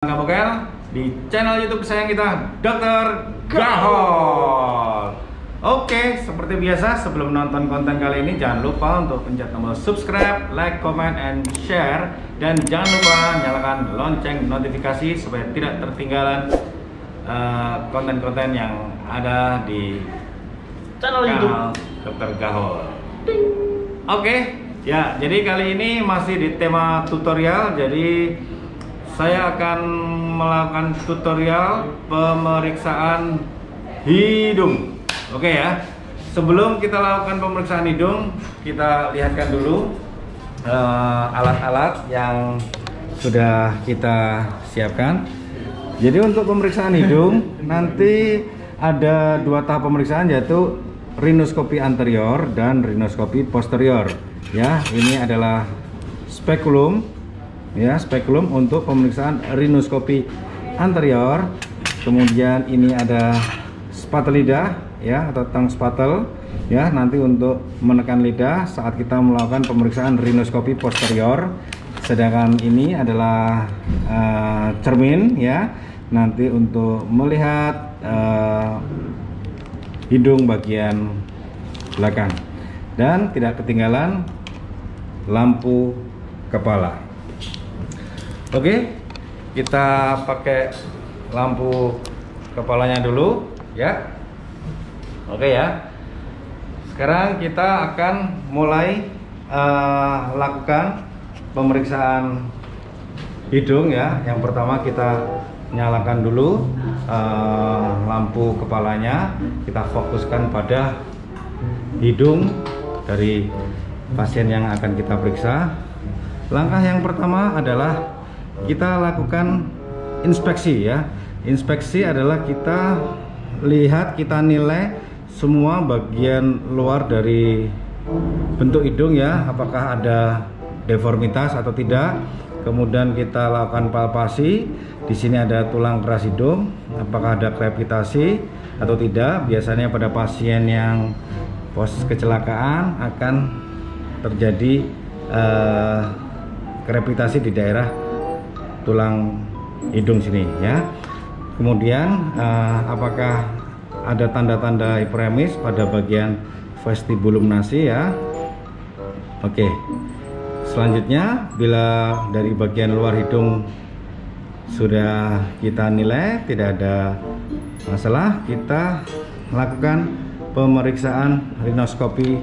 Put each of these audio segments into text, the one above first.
Kabokel di channel YouTube kesayangan kita, Dr. Gahol. Oke, seperti biasa sebelum nonton konten kali ini jangan lupa untuk pencet tombol subscribe, like, comment, and share, dan jangan lupa nyalakan lonceng notifikasi supaya tidak tertinggalan konten-konten yang ada di channel YouTube Dr. Gahol. Oke, ya jadi kali ini masih di tema tutorial. Jadi saya akan melakukan tutorial pemeriksaan hidung. Oke ya. Sebelum kita lakukan pemeriksaan hidung, kita lihatkan dulu alat-alat yang sudah kita siapkan. Jadi untuk pemeriksaan hidung nanti ada dua tahap pemeriksaan, yaitu rhinoskopi anterior dan rhinoskopi posterior. Ya, ini adalah spekulum. Ya, spekulum untuk pemeriksaan rhinoskopi anterior. Kemudian ini ada spatel lidah, ya, atau tang spatel, ya, nanti untuk menekan lidah saat kita melakukan pemeriksaan rhinoskopi posterior. Sedangkan ini adalah cermin, ya, nanti untuk melihat hidung bagian belakang. Dan tidak ketinggalan lampu kepala. Oke, kita pakai lampu kepalanya dulu, ya. Oke ya. Sekarang kita akan mulai lakukan pemeriksaan hidung, ya. Yang pertama kita nyalakan dulu lampu kepalanya. Kita fokuskan pada hidung dari pasien yang akan kita periksa. Langkah yang pertama adalah kita lakukan inspeksi, ya. Inspeksi adalah kita lihat, kita nilai semua bagian luar dari bentuk hidung, ya, apakah ada deformitas atau tidak. Kemudian kita lakukan palpasi. Di sini ada tulang keras hidung, apakah ada krepitasi atau tidak. Biasanya pada pasien yang kecelakaan akan terjadi krepitasi di daerah tulang hidung sini, ya. Kemudian apakah ada tanda-tanda hiperemis pada bagian vestibulum nasi, ya. Oke. Selanjutnya, bila dari bagian luar hidung sudah kita nilai tidak ada masalah, kita lakukan pemeriksaan rhinoskopi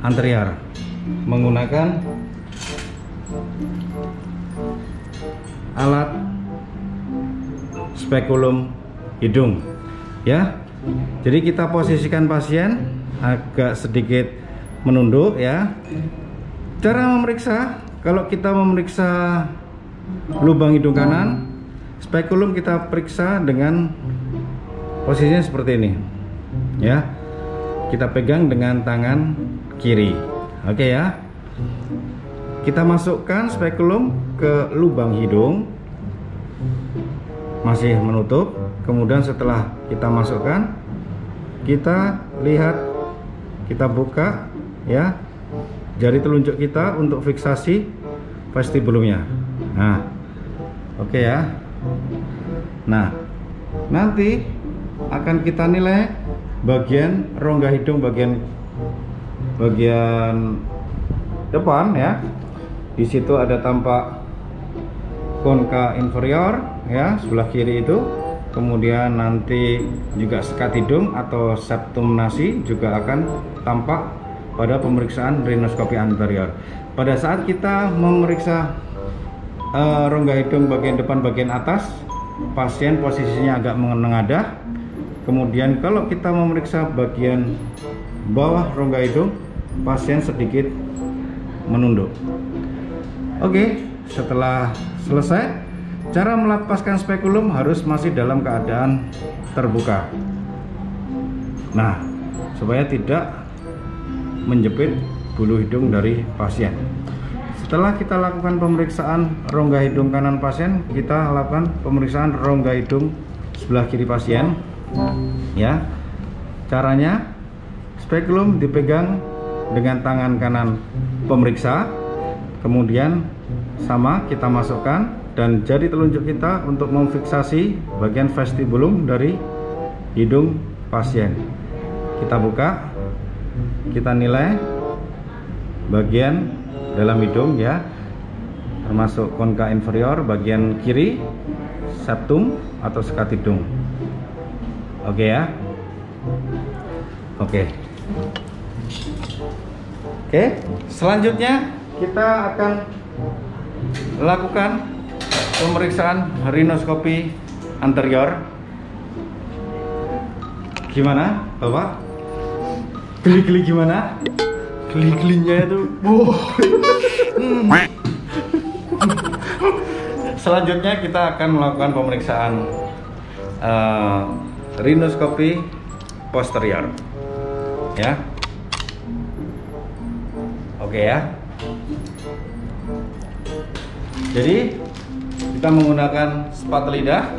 anterior menggunakan alat spekulum hidung, ya. Jadi kita posisikan pasien agak sedikit menunduk, ya. Cara memeriksa, kalau kita memeriksa lubang hidung kanan, spekulum kita periksa dengan posisinya seperti ini, ya. Kita pegang dengan tangan kiri. Oke, ya. Kita masukkan spekulum ke lubang hidung, masih menutup. Kemudian setelah kita masukkan, kita lihat, kita buka, ya, jari telunjuk kita untuk fiksasi vestibulumnya. Nah, oke, ya. Nah, nanti akan kita nilai bagian rongga hidung bagian depan, ya. Di situ ada tampak konka inferior, ya, sebelah kiri itu. Kemudian nanti juga sekat hidung atau septum nasi juga akan tampak pada pemeriksaan rhinoskopi anterior. Pada saat kita memeriksa rongga hidung bagian depan bagian atas, pasien posisinya agak menengadah. Kemudian kalau kita memeriksa bagian bawah rongga hidung, pasien sedikit menunduk. Oke, setelah selesai, cara melepaskan spekulum harus masih dalam keadaan terbuka. Nah, supaya tidak menjepit bulu hidung dari pasien. Setelah kita lakukan pemeriksaan rongga hidung kanan pasien, kita lakukan pemeriksaan rongga hidung sebelah kiri pasien, ya. Caranya, spekulum dipegang dengan tangan kanan pemeriksa, kemudian sama kita masukkan dan jari telunjuk kita untuk memfiksasi bagian vestibulum dari hidung pasien. Kita buka, kita nilai bagian dalam hidung ya, termasuk konka inferior bagian kiri, septum atau sekat hidung. Oke ya. Oke, selanjutnya kita akan lakukan pemeriksaan rhinoskopi anterior. Gimana, Bapak? Geli-geli gimana? Geli-gelinya itu. Selanjutnya kita akan melakukan pemeriksaan rhinoskopi posterior. Ya. Oke ya. Jadi kita menggunakan sepatu lidah,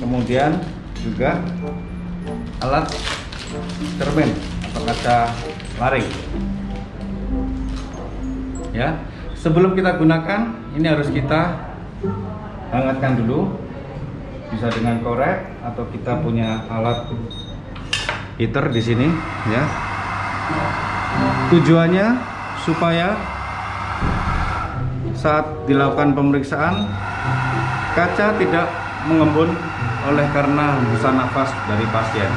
kemudian juga alat cermin atau kaca laring. Ya. Sebelum kita gunakan, ini harus kita hangatkan dulu. Bisa dengan korek atau kita punya alat heater di sini ya. Tujuannya supaya saat dilakukan pemeriksaan kaca tidak mengembun oleh karena hembusan nafas dari pasien.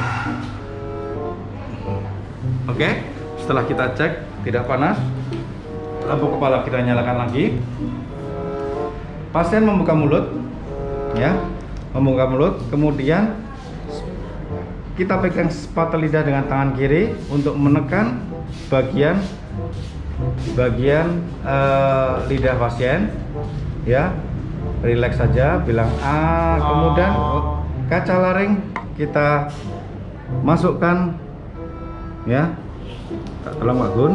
Oke, setelah kita cek tidak panas, lampu kepala kita nyalakan lagi. Pasien membuka mulut ya, membuka mulut, kemudian kita pegang sepatu lidah dengan tangan kiri untuk menekan bagian lidah pasien ya. Rileks saja, bilang A. Kemudian kaca laring kita masukkan ya. Tolong Pak Gun,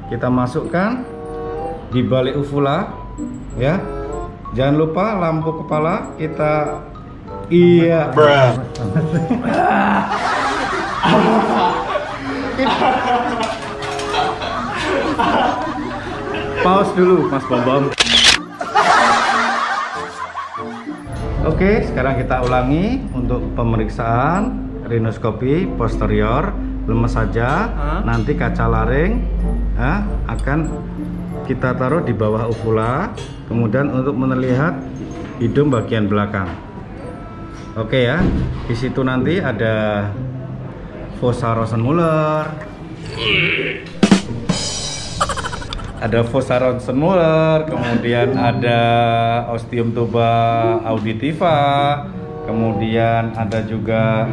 kita masukkan di balik uvula ya. Jangan lupa lampu kepala kita. Iya. Pause dulu Mas Bambang. Oke, sekarang kita ulangi untuk pemeriksaan rhinoskopi posterior. Lemes saja. Nanti kaca laring akan kita taruh di bawah uvula, kemudian untuk melihat hidung bagian belakang. Oke ya, di situ nanti ada fossa Rosenmuller, kemudian ada ostium tuba auditiva, kemudian ada juga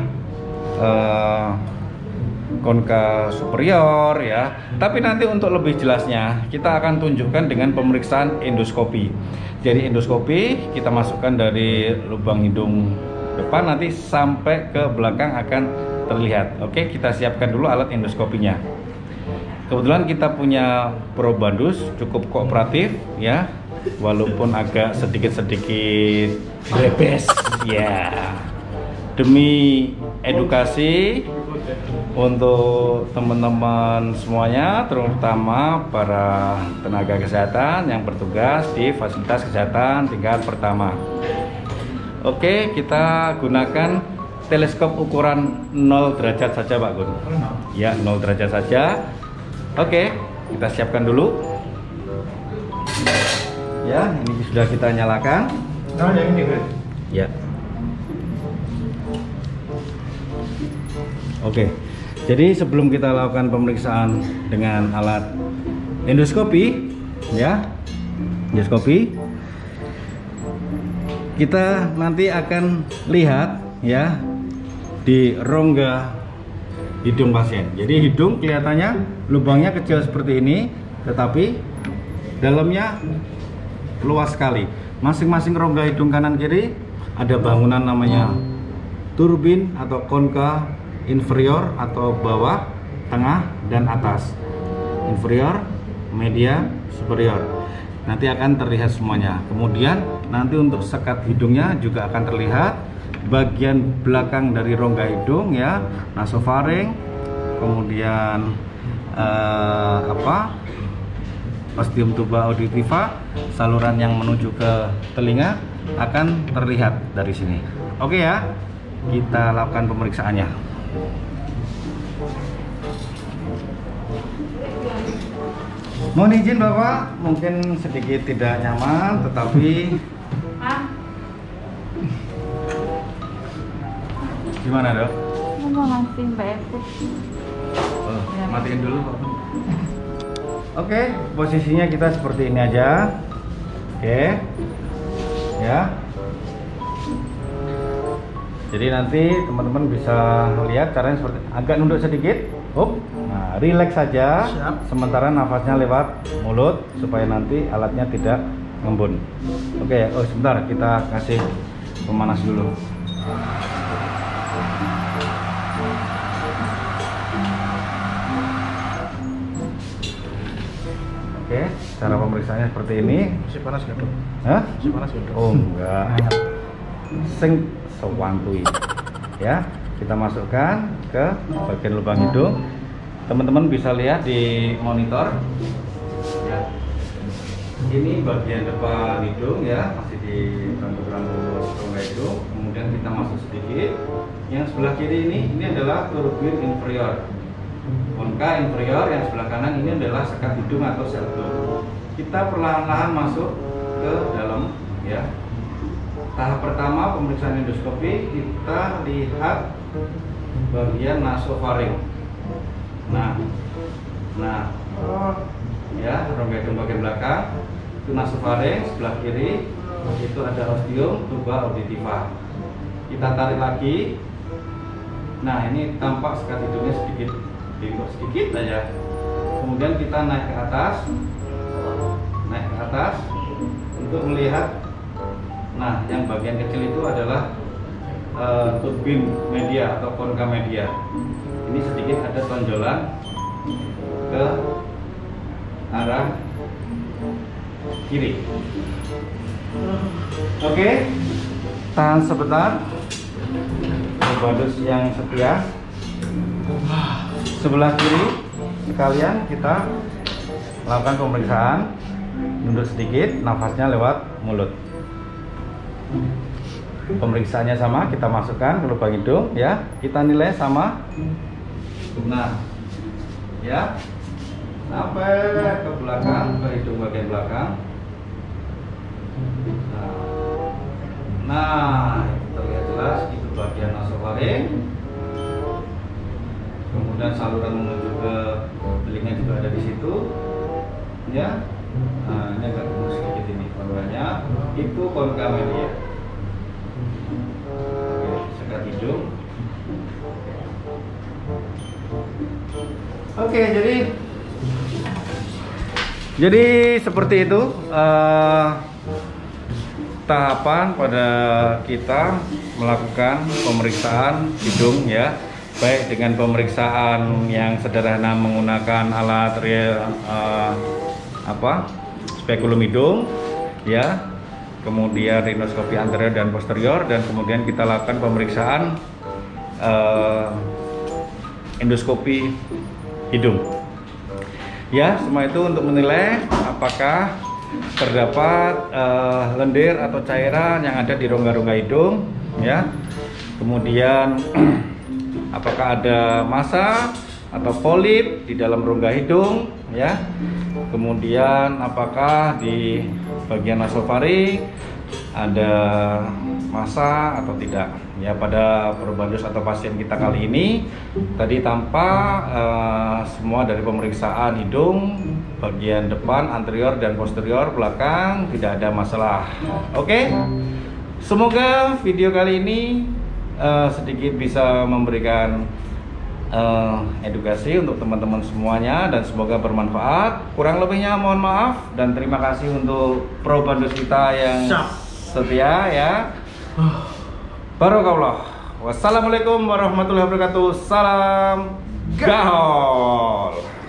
konka superior ya. Tapi nanti untuk lebih jelasnya kita akan tunjukkan dengan pemeriksaan endoskopi. Jadi endoskopi kita masukkan dari lubang hidung depan, nanti sampai ke belakang akan terlihat. Oke, kita siapkan dulu alat endoskopinya. Kebetulan kita punya probandus cukup kooperatif ya, walaupun agak sedikit rebes ya. Demi edukasi untuk teman-teman semuanya, terutama para tenaga kesehatan yang bertugas di fasilitas kesehatan tingkat pertama. Oke, kita gunakan teleskop ukuran 0 derajat saja Pak Gun. Ya, 0 derajat saja. Oke, kita siapkan dulu. Ya, ini sudah kita nyalakan. Ya. Oke, jadi sebelum kita lakukan pemeriksaan dengan alat endoskopi, ya, kita nanti akan lihat ya di rongga hidung pasien. Jadi hidung kelihatannya lubangnya kecil seperti ini, tetapi dalamnya luas sekali. Masing-masing rongga hidung kanan kiri ada bangunan namanya turbin atau konka inferior atau bawah, tengah, dan atas. Inferior, media, superior. Nanti akan terlihat semuanya. Kemudian nanti untuk sekat hidungnya juga akan terlihat bagian belakang dari rongga hidung ya, nasofaring, kemudian ostium tuba auditiva, saluran yang menuju ke telinga akan terlihat dari sini. Oke ya, kita lakukan pemeriksaannya. Mohon izin Bapak, mungkin sedikit tidak nyaman, tetapi gimana Dok? Mau ngasih Mbak Epu. Matiin dulu Pak. Oke, posisinya kita seperti ini aja. Oke, ya. Jadi nanti teman-teman bisa lihat caranya seperti agak nunduk sedikit. Nah, relax saja. Siap. Sementara nafasnya lewat mulut supaya nanti alatnya tidak ngembun. Oke, sebentar kita kasih pemanas dulu. Oke, cara pemeriksaannya seperti ini. Masih panas gak, Dok? Hah? Masih panas gak, Dok? Oh enggak. Sing sewantui. Ya, kita masukkan ke bagian lubang hidung. Teman-teman bisa lihat di monitor. Ya. Ini bagian depan hidung ya, masih di rambut rongga hidung. Kemudian kita masuk sedikit. Yang sebelah kiri ini adalah turbin inferior. Konka inferior, yang sebelah kanan ini adalah sekat hidung atau septum. Kita perlahan-lahan masuk ke dalam ya. Tahap pertama pemeriksaan endoskopi, kita lihat bagian nasofaring. Nah, ya, rongga hidung bagian belakang itu nasofaring, sebelah kiri itu ada ostium tuba auditiva. Kita tarik lagi. Nah, ini tampak sekat hidungnya sedikit aja. Kemudian kita naik ke atas untuk melihat. Nah, yang bagian kecil itu adalah turbin media atau konka media. Ini sedikit ada tonjolan ke arah kiri. Oke, tahan sebentar. Badus yang setia. Sebelah kiri sekalian kita lakukan pemeriksaan. Nunduk sedikit, nafasnya lewat mulut. Pemeriksaannya sama, kita masukkan ke lubang hidung ya. Kita nilai sama. Nah, ya. Sampai ke belakang, ke hidung bagian belakang. Nah, terlihat jelas itu bagian nasofaring. Kemudian saluran menuju ke telinga juga ada di situ. Ya. Nah, ini agak gemuk sedikit ini salurannya. Itu konka media. Oke, sekat hidung. Oke, jadi seperti itu tahapan pada kita melakukan pemeriksaan hidung ya, baik dengan pemeriksaan yang sederhana menggunakan alat spekulum hidung ya, kemudian rinoskopi anterior dan posterior, dan kemudian kita lakukan pemeriksaan endoskopi hidung ya. Semua itu untuk menilai apakah terdapat lendir atau cairan yang ada di rongga-rongga hidung ya, kemudian apakah ada massa atau polip di dalam rongga hidung ya, kemudian apakah di bagian nasofaring ada massa atau tidak ya. Pada probandus atau pasien kita kali ini tadi tampak semua dari pemeriksaan hidung bagian depan, anterior dan posterior, belakang tidak ada masalah. Oke, semoga video kali ini sedikit bisa memberikan edukasi untuk teman-teman semuanya dan semoga bermanfaat. Kurang lebihnya mohon maaf dan terima kasih untuk probandus kita yang setia ya. Barakallah. Wassalamualaikum warahmatullahi wabarakatuh. Salam gaul.